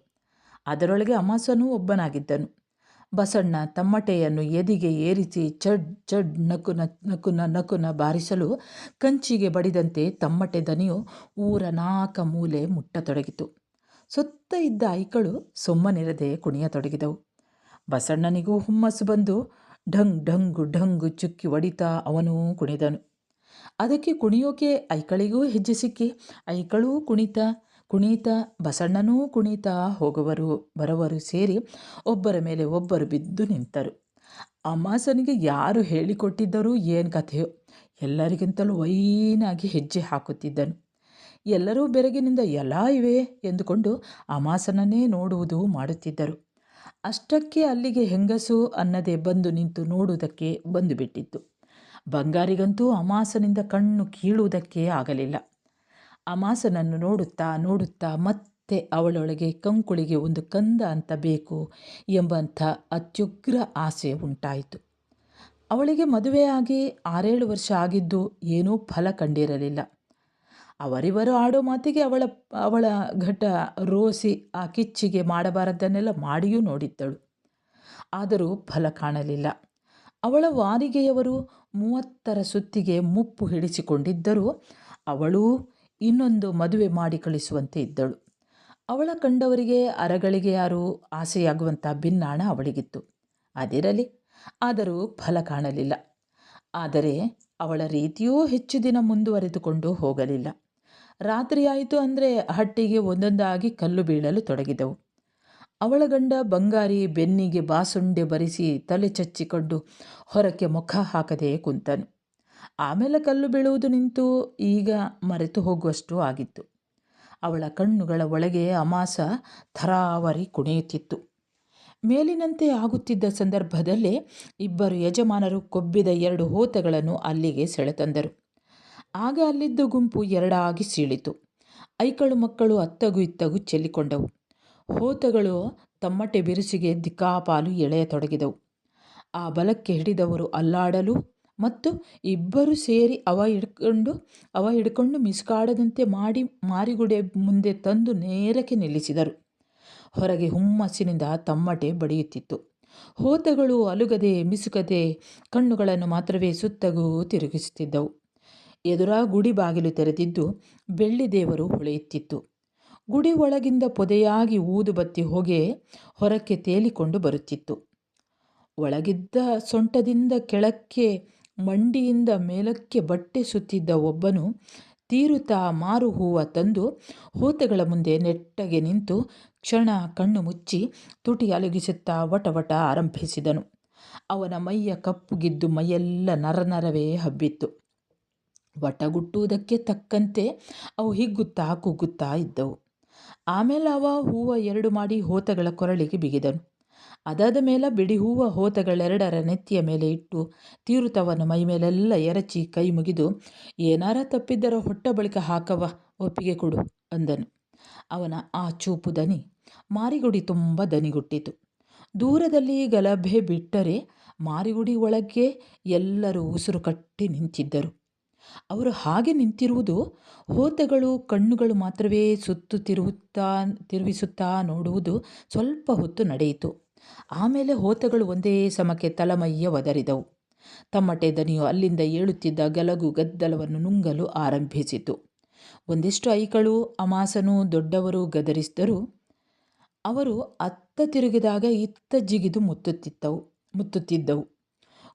ಅದರೊಳಗೆ ಅಮಾಸನೂ ಒಬ್ಬನಾಗಿದ್ದನು. ಬಸಣ್ಣ ತಮ್ಮಟೆಯನ್ನು ಎದಿಗೆ ಏರಿಸಿ ಚಡ್ ಚಡ್ ನಕುನ ಬಾರಿಸಲು ಕಂಚಿಗೆ ಬಡಿದಂತೆ ತಮ್ಮಟೆ ದನಿಯು ಊರ 4 ಮೂಲೆ ಮುಟ್ಟತೊಡಗಿತು. ಸುತ್ತ ಇದ್ದ ಐಕಳು ಸುಮ್ಮನಿರದೆ ಕುಣಿಯತೊಡಗಿದವು. ಬಸಣ್ಣನಿಗೂ ಹುಮ್ಮಸ್ಸು ಬಂದು ಢಂಗು ಚುಕ್ಕಿ ಹೊಡಿತಾ ಅವನೂ ಕುಣಿದನು. ಅದಕ್ಕೆ ಕುಣಿಯೋಕೆ ಐಕಳಿಗೂ ಹೆಜ್ಜೆ ಸಿಕ್ಕಿ ಐಕಳೂ ಕುಣಿತಾ ಬಸಣ್ಣನೂ ಕುಣಿತಾ ಹೋಗುವರು ಬರುವರು ಸೇರಿ ಒಬ್ಬರ ಮೇಲೆ ಒಬ್ಬರು ಬಿದ್ದು ನಿಂತರು. ಅಮಾಸನಿಗೆ ಯಾರು ಹೇಳಿಕೊಟ್ಟಿದ್ದರೂ ಏನು ಕಥೆಯೋ ಎಲ್ಲರಿಗಿಂತಲೂ ವೈನಾಗಿ ಹೆಜ್ಜೆ ಹಾಕುತ್ತಿದ್ದನು. ಎಲ್ಲರೂ ಬೆರಗಿನಿಂದ ಎಲ್ಲ ಇವೆ ಎಂದುಕೊಂಡು ಅಮಾಸನನ್ನೇ ನೋಡುವುದು ಮಾಡುತ್ತಿದ್ದರು. ಅಷ್ಟಕ್ಕೆ ಅಲ್ಲಿಗೆ ಹೆಂಗಸು ಅನ್ನದೆ ಬಂದು ನಿಂತು ನೋಡುವುದಕ್ಕೆ ಬಂದು ಬಿಟ್ಟಿತ್ತು. ಬಂಗಾರಿಗಂತೂ ಅಮಾಸನಿಂದ ಕಣ್ಣು ಕೀಳುವುದಕ್ಕೆ ಆಗಲಿಲ್ಲ. ಅಮಾಸನನ್ನು ನೋಡುತ್ತಾ ಮತ್ತೆ ಅವಳೊಳಗೆ ಕಂಕುಳಿಗೆ ಒಂದು ಕಂದ ಅಂತ ಬೇಕು ಎಂಬಂಥ ಅತ್ಯುಗ್ರ ಆಸೆ ಉಂಟಾಯಿತು. ಅವಳಿಗೆ ಮದುವೆಯಾಗಿ 6-7 ವರ್ಷ ಆಗಿದ್ದು ಏನೂ ಫಲ ಕಂಡಿರಲಿಲ್ಲ. ಅವರಿವರು ಆಡೋ ಮಾತಿಗೆ ಅವಳ ಘಟ ರೋಸಿ ಆ ಕಿಚ್ಚಿಗೆ ಮಾಡಬಾರದನ್ನೆಲ್ಲ ಮಾಡಿಯೂ ನೋಡಿದ್ದಳು. ಆದರೂ ಫಲ ಕಾಣಲಿಲ್ಲ. ಅವಳ ವಾರಿಗೆಯವರು 30ರ ಸುತ್ತಿಗೆ ಮುಪ್ಪು ಹಿಡಿಸಿಕೊಂಡಿದ್ದರೂ ಅವಳೂ ಇನ್ನೊಂದು ಮದುವೆ ಮಾಡಿ ಕಳಿಸುವಂತೆ ಇದ್ದಳು. ಅವಳ ಕಂಡವರಿಗೆ ಅರಗಳಿಗೆ ಯಾರೂ ಆಸೆಯಾಗುವಂಥ ಭಿನ್ನಾಣ ಅವಳಿಗಿತ್ತು. ಅದಿರಲಿ, ಆದರೂ ಫಲ ಕಾಣಲಿಲ್ಲ. ಆದರೆ ಅವಳ ರೀತಿಯೂ ಹೆಚ್ಚು ದಿನ ಮುಂದುವರೆದುಕೊಂಡು ಹೋಗಲಿಲ್ಲ. ರಾತ್ರಿಯಾಯಿತು ಅಂದರೆ ಹಟ್ಟಿಗೆ ಒಂದೊಂದಾಗಿ ಕಲ್ಲು ಬೀಳಲು ತೊಡಗಿದವು. ಅವಳ ಗಂಡ ಬಂಗಾರಿ ಬೆನ್ನಿಗೆ ಬಾಸುಂಡೆ ಬರಿಸಿ ತಲೆ ಚಚ್ಚಿಕೊಂಡು ಹೊರಕ್ಕೆ ಮುಖ ಹಾಕದೆ ಕುಂತನು. ಆಮೇಲೆ ಕಲ್ಲು ಬೀಳುವುದು ನಿಂತು ಈಗ ಮರೆತು ಹೋಗುವಷ್ಟು ಆಗಿತ್ತು. ಅವಳ ಕಣ್ಣುಗಳ ಒಳಗೆ ಅಮಾಸ ಥರಾವರಿ ಕುಣಿಯುತ್ತಿತ್ತು. ಮೇಲಿನಂತೆ ಆಗುತ್ತಿದ್ದ ಸಂದರ್ಭದಲ್ಲೇ ಇಬ್ಬರು ಯಜಮಾನರು ಕೊಬ್ಬಿದ 2 ಹೋತಗಳನ್ನು ಅಲ್ಲಿಗೆ ಸೆಳೆತಂದರು. ಆಗ ಅಲ್ಲಿದ್ದ ಗುಂಪು ಎರಡಾಗಿ ಸೀಳಿತು. ಐಕಳು ಮಕ್ಕಳು ಅತ್ತಗೂ ಇತ್ತಗೂ ಚೆಲ್ಲಿಕೊಂಡವು. ಹೋತಗಳು ತಮ್ಮಟೆ ಬಿರುಸಿಗೆ ದಿಕ್ಕಾಪಾಲು ಎಳೆಯತೊಡಗಿದವು. ಆ ಬಲಕ್ಕೆ ಹಿಡಿದವರು ಅಲ್ಲಾಡಲು ಮತ್ತು ಇಬ್ಬರು ಸೇರಿ ಅವ ಹಿಡ್ಕೊಂಡು ಮಿಸುಕಾಡದಂತೆ ಮಾಡಿ ಮಾರಿಗುಡೆ ಮುಂದೆ ತಂದು ನೇರಕ್ಕೆ ನಿಲ್ಲಿಸಿದರು. ಹೊರಗೆ ಹುಮ್ಮಸ್ಸಿನಿಂದ ತಮ್ಮಟೆ ಬಡಿಯುತ್ತಿತ್ತು. ಹೋತಗಳು ಅಲುಗದೆ ಮಿಸುಕದೆ ಕಣ್ಣುಗಳನ್ನು ಮಾತ್ರವೇ ಸುತ್ತಗೂ ತಿರುಗಿಸುತ್ತಿದ್ದವು. ಎದುರ ಗುಡಿ ಬಾಗಿಲು ತೆರೆದಿದ್ದು ಬೆಳ್ಳಿ ದೇವರು ಹೊಳೆಯುತ್ತಿತ್ತು. ಗುಡಿ ಒಳಗಿಂದ ಪೊದೆಯಾಗಿ ಊದುಬತ್ತಿ ಹೊಗೆ ಹೊರಕ್ಕೆ ತೇಲಿಕೊಂಡು ಬರುತ್ತಿತ್ತು. ಒಳಗಿದ್ದ ಸೊಂಟದಿಂದ ಕೆಳಕ್ಕೆ ಮಂಡಿಯಿಂದ ಮೇಲಕ್ಕೆ ಬಟ್ಟೆ ಸುತ್ತಿದ್ದ ಒಬ್ಬನು ತೀರುತ್ತಾ ಮಾರು ಹೂವ ತಂದು ಹೋತಗಳ ಮುಂದೆ ನೆಟ್ಟಗೆ ನಿಂತು ಕ್ಷಣ ಕಣ್ಣು ಮುಚ್ಚಿ ತುಟಿ ಅಲುಗಿಸುತ್ತಾ ವಟವಟ ಆರಂಭಿಸಿದನು. ಅವನ ಮೈಯ ಕಪ್ಪುಗಿದ್ದು ಮೈಯೆಲ್ಲ ನರನರವೇ ಹಬ್ಬಿತ್ತು. ವಟಗುಟ್ಟುವುದಕ್ಕೆ ತಕ್ಕಂತೆ ಅವು ಹಿಗ್ಗುತ್ತಾ ಕುಗ್ಗುತ್ತಾ ಇದ್ದವು. ಆಮೇಲೆ ಅವ ಹೂವ 2 ಮಾಡಿ ಹೋತಗಳ ಕೊರಳಿಗೆ ಬಿಗಿದನು. ಅದಾದ ಮೇಲೆ ಬಿಡಿ ಹೂವ ಹೋತಗಳೆರಡರ ನೆತ್ತಿಯ ಮೇಲೆ ಇಟ್ಟು ತೀರುತವನ ಮೈ ಮೇಲೆಲ್ಲ ಎರಚಿ ಕೈ ಮುಗಿದು, ಏನಾರ ತಪ್ಪಿದ್ದರ ಹೊಟ್ಟ ಬಳಿಕ ಹಾಕವ, ಒಪ್ಪಿಗೆ ಕೊಡು ಅಂದನು. ಅವನ ಆ ಚೂಪು ದನಿ ಮಾರಿಗುಡಿ ತುಂಬ ದನಿಗುಟ್ಟಿತು. ದೂರದಲ್ಲಿ ಗಲಭೆ ಬಿಟ್ಟರೆ ಮಾರಿಗುಡಿ ಒಳಗೆ ಎಲ್ಲರೂ ಉಸಿರು ಕಟ್ಟಿ ನಿಂತಿದ್ದರು. ಅವರು ಹಾಗೆ ನಿಂತಿರುವುದು ಹೋತಗಳು ಕಣ್ಣುಗಳು ಮಾತ್ರವೇ ತಿರುವಿಸುತ್ತಾ ನೋಡುವುದು ಸ್ವಲ್ಪ ಹೊತ್ತು ನಡೆಯಿತು. ಆಮೇಲೆ ಹೋತಗಳು ಒಂದೇ ಸಮಕ್ಕೆ ತಲಮೈಯ ಒದರಿದವು. ತಮ್ಮಟೆ ದನಿಯು ಅಲ್ಲಿಂದ ಏಳುತ್ತಿದ್ದ ಗಲಗು ಗದ್ದಲವನ್ನು ನುಂಗಲು ಆರಂಭಿಸಿತು. ಒಂದಿಷ್ಟು ಐಕಳು ಅಮಾಸನು ದೊಡ್ಡವರು ಗದರಿಸಿದರು. ಅವರು ಅತ್ತ ತಿರುಗಿದಾಗ ಇತ್ತ ಜಿಗಿದು ಮುತ್ತುತ್ತಿದ್ದವು.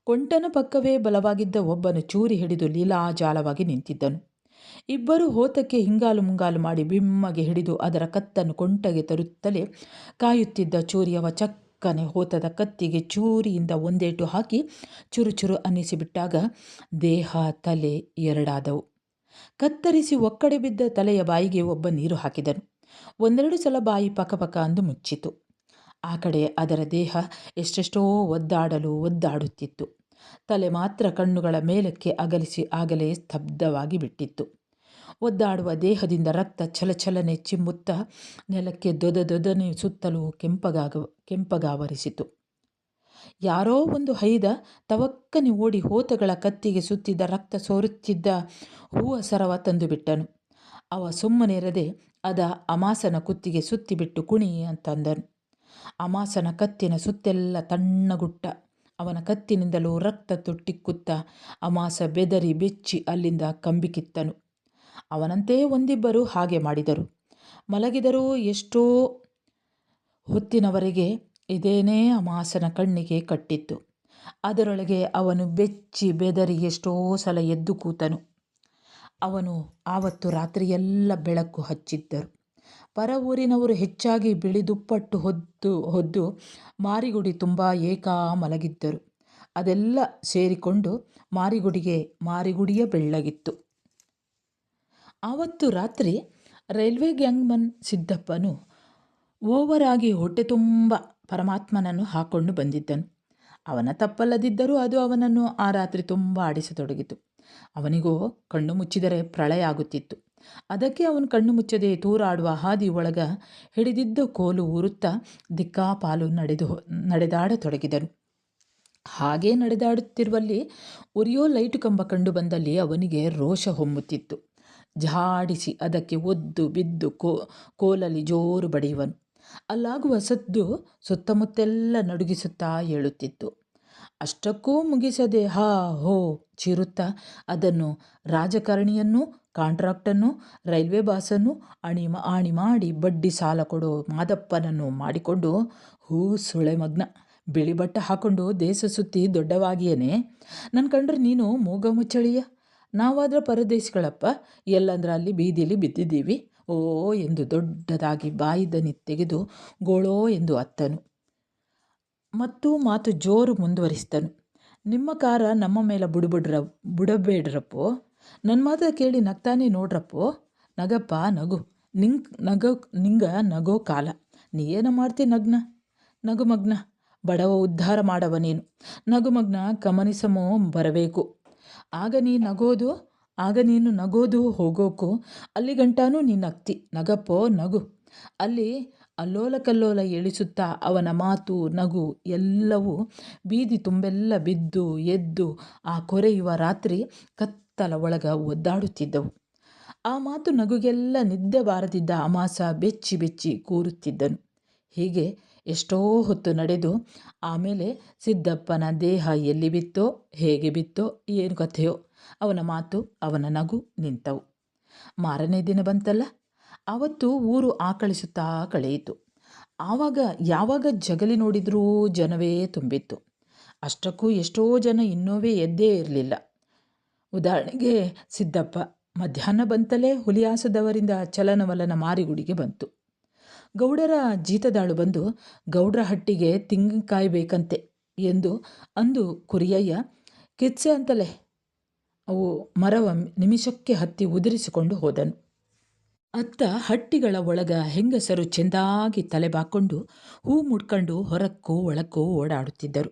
ಕೊಂಟನ ಪಕ್ಕವೇ ಬಲವಾಗಿದ್ದ ಒಬ್ಬನು ಚೂರಿ ಹಿಡಿದು ಲೀಲಾಜಾಲವಾಗಿ ನಿಂತಿದ್ದನು. ಇಬ್ಬರು ಹೋತಕ್ಕೆ ಹಿಂಗಾಲು ಮುಂಗಾಲು ಮಾಡಿ ಬಿಮ್ಮಗೆ ಹಿಡಿದು ಅದರ ಕತ್ತನ್ನು ಕೊಂಟಗೆ ತರುತ್ತಲೇ ಕಾಯುತ್ತಿದ್ದ ಚೂರಿಯವ ಚಕ್ಕನೆ ಹೋತದ ಕತ್ತಿಗೆ ಚೂರಿಯಿಂದ ಒಂದೇಟು ಹಾಕಿ ಚುರುಚುರು ಅನ್ನಿಸಿಬಿಟ್ಟಾಗ ದೇಹ ತಲೆ ಎರಡಾದವು. ಕತ್ತರಿಸಿ ಒಕ್ಕಡೆ ಬಿದ್ದ ತಲೆಯ ಬಾಯಿಗೆ ಒಬ್ಬ ನೀರು ಹಾಕಿದನು. 1-2 ಸಲ ಬಾಯಿ ಪಕಪಕ ಅಂದು ಮುಚ್ಚಿತು. ಆ ಕಡೆ ಅದರ ದೇಹ ಎಷ್ಟೆಷ್ಟೋ ಒದ್ದಾಡುತ್ತಿತ್ತು. ತಲೆ ಮಾತ್ರ ಕಣ್ಣುಗಳ ಮೇಲಕ್ಕೆ ಅಗಲಿಸಿ ಆಗಲೇ ಸ್ತಬ್ಧವಾಗಿ ಬಿಟ್ಟಿತ್ತು. ಒದ್ದಾಡುವ ದೇಹದಿಂದ ರಕ್ತ ಛಲಛಲನೆ ಚಿಮ್ಮುತ್ತಾ ನೆಲಕ್ಕೆ ದೊದನೆ ಸುತ್ತಲೂ ಕೆಂಪಗಾವರಿಸಿತು. ಯಾರೋ ಒಂದು ಹೈದ ತವಕ್ಕನೆ ಓಡಿ ಹೋತಗಳ ಕತ್ತಿಗೆ ಸುತ್ತಿದ್ದ ರಕ್ತ ಸೋರುತ್ತಿದ್ದ ಹೂವ ಸರವ ತಂದು ಬಿಟ್ಟನು. ಅವ ಸುಮ್ಮನಿರದೆ ಅದ ಅಮಾಸನ ಕುತ್ತಿಗೆ ಸುತ್ತಿಬಿಟ್ಟು ಕುಣಿ ಅಂತಂದನು. ಅಮಾಸನ ಕತ್ತಿನ ಸುತ್ತೆಲ್ಲ ತಣ್ಣಗುಟ್ಟ. ಅವನ ಕತ್ತಿನಿಂದಲೂ ರಕ್ತ ತೊಟ್ಟಿಕ್ಕುತ್ತಾ ಅಮಾಸ ಬೆದರಿ ಬೆಚ್ಚಿ ಅಲ್ಲಿಂದ ಕಂಬಿಕಿತ್ತನು. ಅವನಂತೆ ಒಂದಿಬ್ಬರು ಹಾಗೆ ಮಾಡಿದರು. ಮಲಗಿದರೂ ಎಷ್ಟೋ ಹೊತ್ತಿನವರೆಗೆ ಇದೇನೇ ಅಮಾಸನ ಕಣ್ಣಿಗೆ ಕಟ್ಟಿತ್ತು. ಅದರೊಳಗೆ ಅವನು ಬೆಚ್ಚಿ ಬೆದರಿ ಎಷ್ಟೋ ಸಲ ಎದ್ದು ಕೂತನು. ಅವನು ಆವತ್ತು ರಾತ್ರಿಯೆಲ್ಲ ಬೆಳಕು ಹಚ್ಚಿದ್ದರು. ಪರ ಊರಿನವರು ಹೆಚ್ಚಾಗಿ ಬಿಳಿ ದುಪ್ಪಟ್ಟು ಹೊದ್ದು ಮಾರಿಗುಡಿ ತುಂಬ ಏಕಾ ಮಲಗಿದ್ದರು. ಅದೆಲ್ಲ ಸೇರಿಕೊಂಡು ಮಾರಿಗುಡಿಯ ಬೆಳ್ಳಗಿತ್ತು. ಆವತ್ತು ರಾತ್ರಿ ರೈಲ್ವೆ ಗ್ಯಾಂಗ್ಮನ್ ಸಿದ್ದಪ್ಪನು ಓವರಾಗಿ ಹೊಟ್ಟೆ ತುಂಬ ಪರಮಾತ್ಮನನ್ನು ಹಾಕ್ಕೊಂಡು ಬಂದಿದ್ದನು. ಅವನ ತಪ್ಪಲ್ಲದಿದ್ದರೂ ಅದು ಅವನನ್ನು ಆ ರಾತ್ರಿ ತುಂಬ ಆಡಿಸತೊಡಗಿತು. ಅವನಿಗೋ ಕಣ್ಣು ಮುಚ್ಚಿದರೆ ಪ್ರಳಯ ಆಗುತ್ತಿತ್ತು. ಅದಕ್ಕೆ ಅವನು ಕಣ್ಣು ಮುಚ್ಚದೆ ತೂರಾಡುವ ಹಾದಿ ಒಳಗ ಹಿಡಿದಿದ್ದ ಕೋಲು ಊರುತ್ತಾ ದಿಕ್ಕಾಪಾಲು ನಡೆದಾಡತೊಡಗಿದನು. ಹಾಗೇ ನಡೆದಾಡುತ್ತಿರುವಲ್ಲಿ ಉರಿಯೋ ಲೈಟು ಕಂಬ ಕಂಡು ಬಂದಲ್ಲಿ ಅವನಿಗೆ ರೋಷ ಹೊಮ್ಮುತ್ತಿತ್ತು. ಝಾಡಿಸಿ ಅದಕ್ಕೆ ಒದ್ದು ಬಿದ್ದು ಕೋಲಲ್ಲಿ ಜೋರು ಬಡಿಯುವನು. ಅಲ್ಲಾಗುವ ಸದ್ದು ಸುತ್ತಮುತ್ತೆಲ್ಲ ನಡುಗಿಸುತ್ತಾ ಏಳುತ್ತಿತ್ತು. ಅಷ್ಟಕ್ಕೂ ಮುಗಿಸದೆ ಹಾ ಹೋ ಚೀರುತ್ತಾ ಅದನ್ನು ರಾಜಕಾರಣಿಯನ್ನು, ಕಾಂಟ್ರಾಕ್ಟನ್ನು, ರೈಲ್ವೆ ಬಾಸನ್ನು ಆಣಿ ಮಾಡಿ ಬಡ್ಡಿ ಸಾಲ ಕೊಡೋ ಮಾದಪ್ಪನನ್ನು ಮಾಡಿಕೊಂಡು ಸುಳೆ ಮಗ್ನ ಬಿಳಿ ಬಟ್ಟ ಹಾಕೊಂಡು ದೇಶ ಸುತ್ತಿ ದೊಡ್ಡವಾಗಿಯೇನೆ. ನನ್ನ ಕಂಡ್ರೆ ನೀನು ಮೂಗ ಮುಚ್ಚಳಿಯ, ನಾವಾದ್ರೆ ಪರದೇಶಿಗಳಪ್ಪ, ಎಲ್ಲಂದ್ರೆ ಅಲ್ಲಿ ಬೀದಿಲಿ ಬಿದ್ದಿದ್ದೀವಿ ಓ ಎಂದು ದೊಡ್ಡದಾಗಿ ಬಾಯಿ ದನಿ ತೆಗೆದು ಗೋಳೋ ಎಂದು ಅತ್ತನು. ಮತ್ತು ಮಾತು ಜೋರು ಮುಂದುವರಿಸಿದನು. ನಿಮ್ಮ ಕಾರ ನಮ್ಮ ಮೇಲೆ ಬುಡಬೇಡ್ರಪ್ಪೋ, ನನ್ನ ಮಾತು ಕೇಳಿ ನಗ್ತಾನೆ ನೋಡ್ರಪ್ಪೋ. ನಗಪ್ಪ ನಗು, ನಿಂಗ ನಗೋ ಕಾಲ, ನೀ ಏನ ಮಾಡ್ತಿ ನಗುಮಗ್ನ, ಬಡವ ಉದ್ಧಾರ ಮಾಡವ ನೀನು. ನಗುಮಗ್ನ ಕಮನಿಸಮೋ ಬರಬೇಕು, ಆಗ ನೀ ನಗೋದು ಆಗ ನೀನು ನಗೋದು ಹೋಗೋಕ್ಕೂ ಅಲ್ಲಿಗಂಟಾನೂ ನೀನು ನಗ್ತಿ. ನಗಪ್ಪೋ ನಗು. ಅಲ್ಲಿ ಅಲ್ಲೋಲ ಕಲ್ಲೋಲ ಎಳಿಸುತ್ತಾ ಅವನ ಮಾತು ನಗು ಎಲ್ಲವೂ ಬೀದಿ ತುಂಬೆಲ್ಲ ಬಿದ್ದು ಎದ್ದು ಆ ಕೊರೆಯುವ ರಾತ್ರಿ ಕತ್ತಲ ಒಳಗ ಒದ್ದಾಡುತ್ತಿದ್ದವು. ಆ ಮಾತು ನಗುಗೆಲ್ಲ ನಿದ್ದೆ ಬಾರದಿದ್ದ ಅಮಾಸ ಬೆಚ್ಚಿ ಬೆಚ್ಚಿ ಕೂರುತ್ತಿದ್ದನು. ಹೀಗೆ ಎಷ್ಟೋ ಹೊತ್ತು ನಡೆದು ಆಮೇಲೆ ಸಿದ್ದಪ್ಪನ ದೇಹ ಎಲ್ಲಿ ಬಿತ್ತೋ, ಹೇಗೆ ಬಿತ್ತೋ, ಏನು ಕಥೆಯೋ, ಅವನ ಮಾತು ಅವನ ನಗು ನಿಂತವು. ಮಾರನೇ ದಿನ ಬಂತಲ್ಲ, ಆವತ್ತು ಊರು ಆಕಳಿಸುತ್ತಾ ಕಳೆಯಿತು. ಆವಾಗ ಯಾವಾಗ ಜಗಲಿ ನೋಡಿದ್ರೂ ಜನವೇ ತುಂಬಿತ್ತು. ಅಷ್ಟಕ್ಕೂ ಎಷ್ಟೋ ಜನ ಇನ್ನೋವೇ ಎದ್ದೇ ಇರಲಿಲ್ಲ. ಉದಾಹರಣೆಗೆ ಸಿದ್ದಪ್ಪ. ಮಧ್ಯಾಹ್ನ ಬಂತಲೇ ಹುಲಿಯಾಸದವರಿಂದ ಚಲನವಲನ ಮಾರಿಗುಡಿಗೆ ಬಂತು. ಗೌಡರ ಜೀತದಾಳು ಬಂದು ಗೌಡ್ರ ಹಟ್ಟಿಗೆ ತೆಂಗಿನಕಾಯಿ ಬೇಕಂತೆ ಎಂದು ಅಂದು ಕುರಿಯಯ್ಯ ಕಿತ್ಸೆ ಅಂತಲೇ ಅವು ಮರವ ನಿಮಿಷಕ್ಕೆ ಹತ್ತಿ ಉದುರಿಸಿಕೊಂಡು ಹೋದನು. ಅತ್ತ ಹಟ್ಟಿಗಳ ಒಳಗ ಹೆಂಗಸರು ಚೆಂದಾಗಿ ತಲೆ ಬಾಕೊಂಡು ಹೂ ಮುಡ್ಕೊಂಡು ಹೊರಕ್ಕೂ ಒಳಕ್ಕೂ ಓಡಾಡುತ್ತಿದ್ದರು.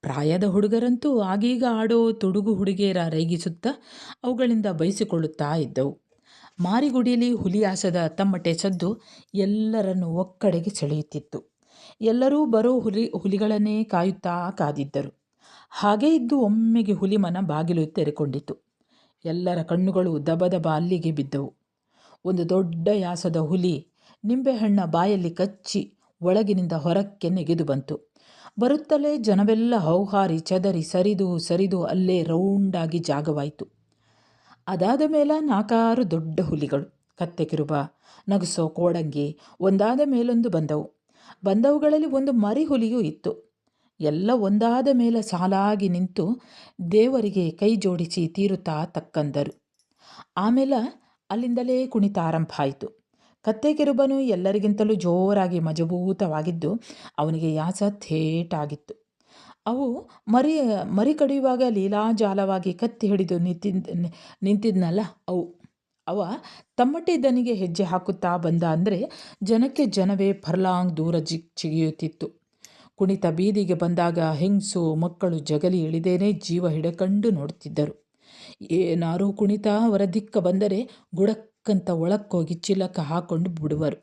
ಪ್ರಾಯದ ಹುಡುಗರಂತೂ ಆಗೀಗ ಆಡೋ ತುಡುಗು ಹುಡುಗಿಯರ ರೇಗಿಸುತ್ತಾ ಅವುಗಳಿಂದ ಬಯಸಿಕೊಳ್ಳುತ್ತಾ ಇದ್ದವು. ಮಾರಿಗುಡಿಲಿ ಹುಲಿಯಾಸದ ತಮ್ಮಟೆ ಸದ್ದು ಎಲ್ಲರನ್ನು ಒಕ್ಕಡೆಗೆ ಸೆಳೆಯುತ್ತಿತ್ತು. ಎಲ್ಲರೂ ಬರೋ ಹುಲಿಗಳನ್ನೇ ಕಾಯುತ್ತಾ ಕಾದಿದ್ದರು. ಹಾಗೇ ಇದ್ದು ಒಮ್ಮೆಗೆ ಹುಲಿಮನ ಬಾಗಿಲು ತೆರೆಕೊಂಡಿತು. ಎಲ್ಲರ ಕಣ್ಣುಗಳು ದಬದಬ ಅಲ್ಲಿಗೆ ಬಿದ್ದವು. ಒಂದು ದೊಡ್ಡ ಯಾಸದ ಹುಲಿ ನಿಂಬೆಹಣ್ಣ ಬಾಯಲ್ಲಿ ಕಚ್ಚಿ ಒಳಗಿನಿಂದ ಹೊರಕ್ಕೆ ನೆಗೆದು ಬಂತು. ಬರುತ್ತಲೇ ಜನವೆಲ್ಲ ಹೌಹಾರಿ ಚದರಿ ಸರಿದು ಅಲ್ಲೇ ರೌಂಡಾಗಿ ಜಾಗವಾಯಿತು. ಅದಾದ ಮೇಲೆ 4-6 ದೊಡ್ಡ ಹುಲಿಗಳು, ಕತ್ತೆ ಕಿರುಬ, ನಗಸೋ ಕೋಡಂಗಿ ಒಂದಾದ ಮೇಲೊಂದು ಬಂದವುಗಳಲ್ಲಿ ಒಂದು ಮರಿ ಹುಲಿಯೂ ಇತ್ತು. ಎಲ್ಲ ಒಂದಾದ ಮೇಲೆ ಸಾಲಾಗಿ ನಿಂತು ದೇವರಿಗೆ ಕೈ ಜೋಡಿಸಿ ತೀರುತ್ತಾ ತಕ್ಕಂದರು. ಆಮೇಲೆ ಅಲ್ಲಿಂದಲೇ ಕುಣಿತ ಆರಂಭ ಆಯಿತು. ಕತ್ತೆ ಕಿರುಬನು ಎಲ್ಲರಿಗಿಂತಲೂ ಜೋರಾಗಿ ಮಜಬೂತವಾಗಿದ್ದು ಅವನಿಗೆ ಯಾಸ ಥೇಟಾಗಿತ್ತು. ಅವು ಮರಿ ಕಡಿಯುವಾಗ ಲೀಲಾಜಾಲವಾಗಿ ಕತ್ತಿ ಹಿಡಿದು ನಿಂತಿದ್ನಲ್ಲ ಅವ ತಮ್ಮಟೆ ದನಿಗೆ ಹೆಜ್ಜೆ ಹಾಕುತ್ತಾ ಬಂದ ಅಂದರೆ ಜನಕ್ಕೆ ಜನವೇ ಫರ್ಲಾಂಗ್ ದೂರ ಚಿಗಿಯುತ್ತಿತ್ತು. ಕುಣಿತ ಬೀದಿಗೆ ಬಂದಾಗ ಹೆಂಗಸು ಮಕ್ಕಳು ಜಗಲಿ ಇಳಿದೇನೆ ಜೀವ ಹಿಡಕಂಡು ನೋಡುತ್ತಿದ್ದರು. ಏನಾರೂ ಕುಣಿತ ಅವರ ದಿಕ್ಕ ಬಂದರೆ ಗುಡಕ್ಕಂತ ಒಳಕ್ಕೋಗಿ ಚಿಲಕ ಹಾಕೊಂಡು ಬಿಡುವರು.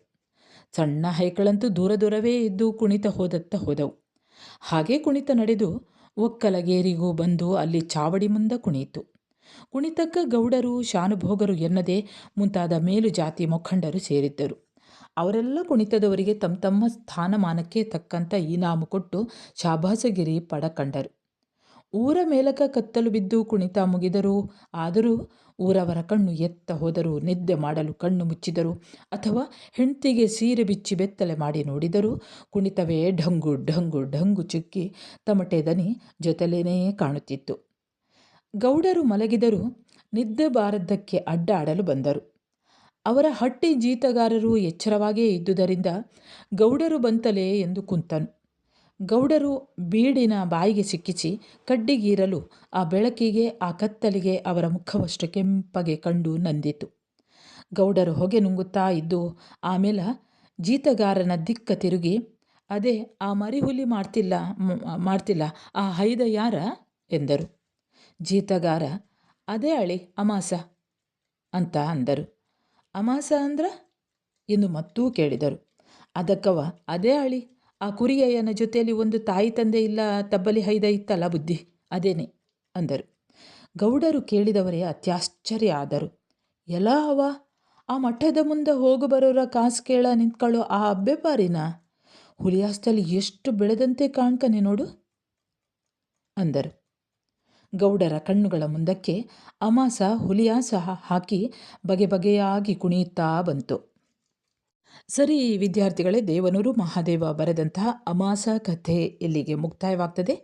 ಸಣ್ಣ ಹೈಕಳಂತೂ ದೂರವೇ ಇದ್ದು ಕುಣಿತ ಹೋದತ್ತ ಹೋದವು. ಹಾಗೇ ಕುಣಿತ ನಡೆದು ಒಕ್ಕಲಗೇರಿಗೂ ಬಂದು ಅಲ್ಲಿ ಚಾವಡಿ ಮುಂದೆ ಕುಣಿಯಿತು. ಕುಣಿತಕ್ಕ ಗೌಡರು ಶಾನುಭೋಗರು ಎನ್ನದೆ ಮುಂತಾದ ಮೇಲು ಜಾತಿ ಮುಖಂಡರು ಸೇರಿದ್ದರು. ಅವರೆಲ್ಲ ಕುಣಿತದವರಿಗೆ ತಮ್ಮ ಸ್ಥಾನಮಾನಕ್ಕೆ ತಕ್ಕಂಥ ಇನಾಮು ಕೊಟ್ಟು ಶಾಬಾಸಗಿರಿ ಪಡಕಂಡರು. ಊರ ಮೇಲಕ ಕತ್ತಲು ಬಿದ್ದು ಕುಣಿತ ಮುಗಿದರೂ ಆದರೂ ಊರವರ ಕಣ್ಣು ಎತ್ತ ಹೋದರೂ ನಿದ್ದೆ ಮಾಡಲು ಕಣ್ಣು ಮುಚ್ಚಿದರು ಅಥವಾ ಹೆಂಡತಿಗೆ ಸೀರೆ ಬಿಚ್ಚಿ ಬೆತ್ತಲೆ ಮಾಡಿ ನೋಡಿದರೂ ಕುಣಿತವೇ ಢಂಗು ಢಂಗು ಢಂಗು ಚುಕ್ಕಿ ತಮಟೆ ದನಿ ಜೊತೆಲೇನೇ ಕಾಣುತ್ತಿತ್ತು. ಗೌಡರು ಮಲಗಿದರೂ ನಿದ್ದೆ ಬಾರದ್ದಕ್ಕೆ ಅಡ್ಡಾಡಲು ಬಂದರು. ಅವರ ಹಟ್ಟಿ ಜೀತಗಾರರು ಎಚ್ಚರವಾಗೇ ಇದ್ದುದರಿಂದ ಗೌಡರು ಬಂತಲೇ ಎಂದು ಕುಂತನು. ಗೌಡರು ಬೀಡಿನ ಬಾಯಿಗೆ ಸಿಕ್ಕಿಸಿ ಕಡ್ಡಿಗೀರಲು ಆ ಬೆಳಕಿಗೆ ಆ ಕತ್ತಲಿಗೆ ಅವರ ಮುಖವಷ್ಟು ಕೆಂಪಗೆ ಕಂಡು ನಂದಿತು. ಗೌಡರು ಹೊಗೆ ನುಂಗುತ್ತಾ ಇದ್ದು ಆಮೇಲೆ ಜೀತಗಾರನ ದಿಕ್ಕ ತಿರುಗಿ, ಅದೇ ಆ ಮರಿಹುಲಿ ಮಾಡ್ತಿಲ್ಲ ಆ ಹೈದ ಯಾರ ಎಂದರು. ಜೀತಗಾರ, ಅದೇ ಅಳಿ ಅಮಾಸ ಅಂತ ಅಂದರು. ಅಮಾಸ ಅಂದ್ರ ಎಂದು ಮತ್ತೂ ಕೇಳಿದರು. ಅದಕ್ಕವ, ಅದೇ ಅಳಿ ಆ ಕುರಿಯಯ್ಯನ ಜೊತೆಯಲ್ಲಿ ಒಂದು ತಾಯಿ ತಂದೆ ಇಲ್ಲ ತಬ್ಬಲಿ ಹೈದ ಇತ್ತಲ್ಲ ಬುದ್ಧಿ, ಅದೇನೆ ಅಂದರು. ಗೌಡರು ಕೇಳಿದವರೇ ಅತ್ಯಾಶ್ಚರ್ಯ ಆದರು. ಎಲ್ಲ ಅವ ಆ ಮಠದ ಮುಂದೆ ಹೋಗು ಬರೋರ ಕಾಸು ಕೇಳ ನಿಂತ್ಕೊಳ್ಳೋ ಆ ಅಬ್ಬೆ ಪಾರಿನ ಹುಲಿಯಾಸ್ತಲ್ಲಿ ಎಷ್ಟು ಬೆಳೆದಂತೆ ಕಾಣ್ಕನೆ ನೋಡು ಅಂದರು. ಗೌಡರ ಕಣ್ಣುಗಳ ಮುಂದಕ್ಕೆ ಅಮಾಸ ಹುಲಿಯಾಸ ಹಾಕಿ ಬಗೆಯಾಗಿ ಕುಣಿಯುತ್ತಾ ಬಂತು. ಸರಿ ವಿದ್ಯಾರ್ಥಿಗಳೇ, ದೇವನೂರು ಮಹಾದೇವ ಬರೆದಂತಹ ಅಮಾಸ ಕಥೆ ಇಲ್ಲಿಗೆ ಮುಕ್ತಾಯವಾಗ್ತದೆ.